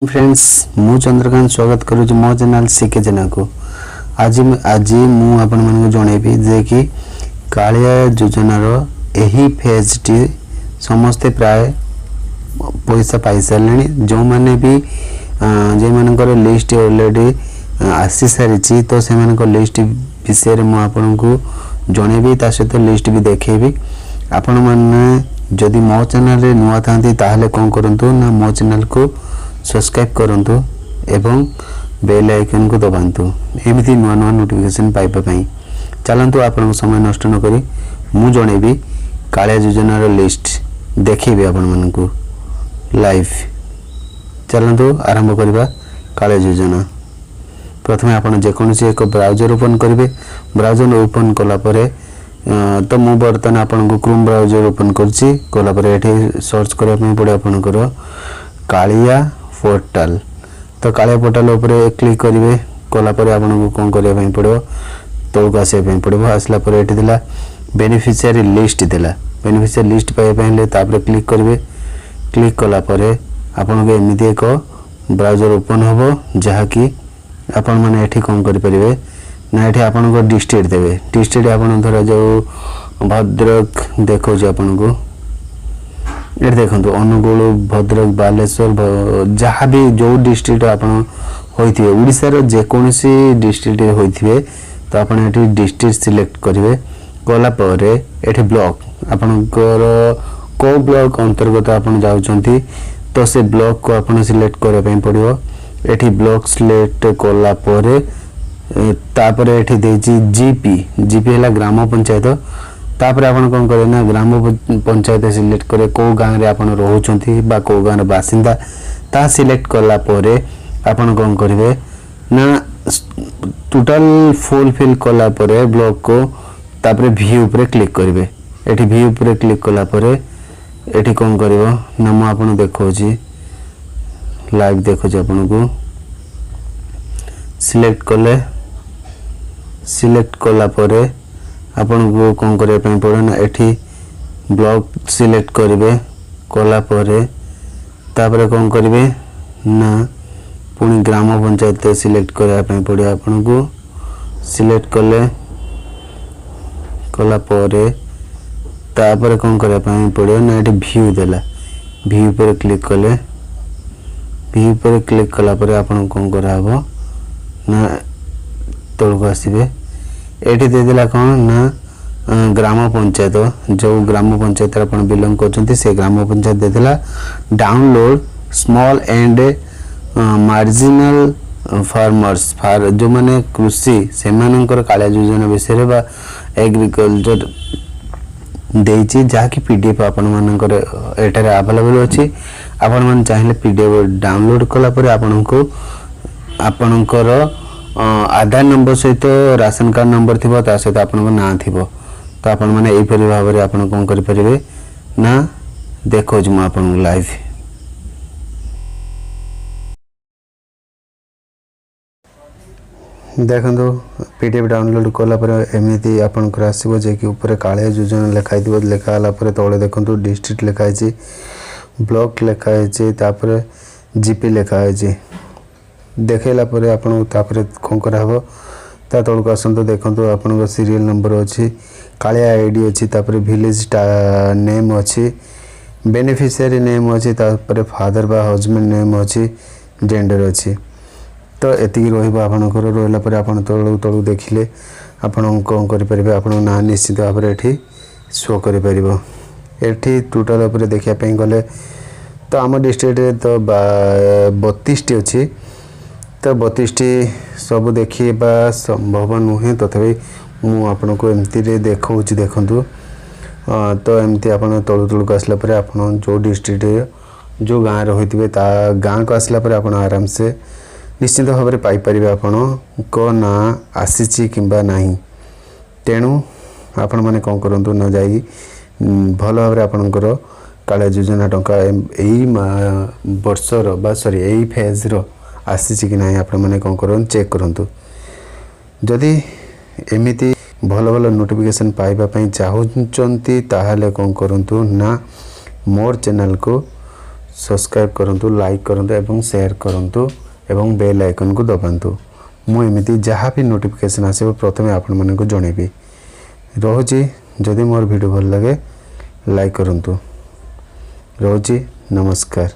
Friends मु चंद्रकांत स्वागत करूँ मो चैनल सीके जना को आज मु आपण मन जनइबी जे कि कालिया योजनार एही फेज टी समस्ते प्राय पैसा पाई सारे जो मैंने भी जे मानकर लिस्ट ऑलरेडी आसी सारी तो से लिस्ट विषय में आपन को जनइबी ता सहित लिस्ट भी देखेबी आपण मैंने जदि मो चैनल रे नुआ थांती ताहले कोन करंतु ना मो चैनल को सब्सक्राइब करंतु एवं बेल आइकन को दबांतु एमिति नुआ नुआ नोटिफिकेशन पाइबा पई चलंतु आपन समय नष्ट न करी मु जणेबी कालिया योजनार लिस्ट देखिबे आपन मन को लाइव चलंतु आरंभ करबा कालिया योजना। प्रथमे आपन जे कोनसी एक ब्राउजर ओपन करिवे ब्राउजर ओपन कला परे तो मु बर्तन आपन को क्रोम ब्राउजर ओपन करछि कला परे एठी सर्च करबा पई पड़े आपन को कालिया पोर्टल तो कालिया पोर्टल ऊपर क्लिक करेंगे कला आपन को कौन करने पड़ो तौक आसवाई पड़ो आसला ये दिला बेनिफिशियरी लिस्ट दिला बेनिफिशियरी लिस्ट पाइबा क्लिक करेंगे क्लिक कला आपन को एमती एक ब्राउजर ओपन हम जहाँकि आपण मैंने ये कौन करेंगे ना ये आपन को डिस्ट्रिक्ट देवे डिस्ट्रिक्ट आपन धर जो भद्रक देखो आपन को ये देखो अनुगुल भद्रक बालेश्वर जहाँ भी जो डिस्ट्रिक्ट आपन होइथिबे ओडिसा जेकोसी डिस्ट्रिक्ट होइथिबे तो आपन एठी डिस्ट्रिक्ट सिलेक्ट करेंगे कला परे एठी ब्लॉक आपनकर को ब्लॉक अंतर्गत आपन जाउचंती तो से ब्लॉक को आपन सिलेक्ट करे पई पड़िबो एठी ब्लॉक सिलेक्ट कला परे तापरे एठी देछि जीपी हला ग्राम पंचायत तापर आपन कौन करे ना ग्राम पंचायत सिलेक्ट करे को गाँव रे आपन रहउचंती बा को गाँव बासिंदा ता सिलेक्ट कला परे आपन कौन करिवे ना टोटल फुलफिल कला परे ब्लॉक को तापर व्यू ऊपर क्लिक करिवे एठी व्यू ऊपर क्लिक कला परे एठी कौन करिवो ना म आपन देखौची लाइव देखौची आपन को सिलेक्ट कला परे आपन को कौन करे पई पड़े ना एठी ब्लॉक सिलेक्ट करिवे कला परे तापर कौन करिवे ना पुनी ग्राम पंचायत सिलेक्ट करिया पई पड़े आपन को सिलेक्ट कला परे तापर कौन करे पई पड़े ना एठी व्यू देला व्यू पर क्लिक कले व्यू पर क्लिक कला परे आपन कौन करा हबो ना तळको आसीबे एठी दे दिला कौन ना ग्राम पंचायत जो ग्राम पंचायत अपन बिलोंग करछंती से ग्राम पंचायत दे दिला download small and marginal farmers जो माने कृषि से मानकर कालिया योजना विषय बा एग्रीकल्चर देछि जाकि पीडीएफ अपन मानकर एटारे अवेलेबल अछि अपन मन चाहिले पीडीएफ डाउनलोड कला परे आपन को आपनकर आधार नंबर सहित राशन कार्ड नंबर थी सहित आपन को ना थी तो आपण मैंने यहीपरि भाव में आपन कौन करें ना देखो मु आपन लाइव देखो पीडीएफ डाउनलोड कला एमती आपन आसो जे कि ऊपर कालिया योजना लिखाई लिखाला तले देखो डिस्ट्रिक्ट लिखाई ब्लॉक लिखाई तापर जीपी लिखाई देखला परे आपन तापर कौन करा हबो ता तळको आसंतो देखंतो आपन सीरियल नंबर अछि कालिया आईडी अछि तापर विलेज नेम अछि बेनिफिशियरी नेम अछि तापर फादर बा हस्बैंड नेम अछि जेंडर अछि तो एतिकी रहइबो आपन को रहला परे आपन तळु देखिले आपन कौन करि परिबे आपन ना निश्चित भाव एठी शो करि परिबो एठी टोटल ऊपर देखिया पई गले तो आम डिस्ट्रिक्ट रे तो 32 टी अछि तो 32 टी सब देखिबा संभव नुहे तथापि मु आपन को एमती रे देखौछि देखंतु तो एमती आपन तळु को आसला परे आपन जो डिस्ट्रिक्ट जो गाँव रे होइतिबे ता गाँव को आसला परे आपन आराम से निश्चित भाव में पाई परिबे आपन को ना आसीछि किंबा नाही तेणु आपन माने कोन करंतु न जाई भल भाव में आपनकर कालिया योजना टंका एई वर्षर बा सॉरी एई फेज रो आसीछि कि नाही आपन माने कोन करन चेक करंतु जदि एमिति भल भल नोटिफिकेशन पाइबा पई चाहउचंती ताहाले कोन करंतु ना मोर चैनल को सब्सक्राइब करंतु लाइक करंतु एवं शेयर करंतु एवं बेल आइकन को दबांतु मु एमिति जहाँ भी नोटिफिकेशन आसीबो प्रथमे आपण मन को जणेबी रोजी जदि मोर वीडियो भल लगे लाइक करंतु रोजी नमस्कार।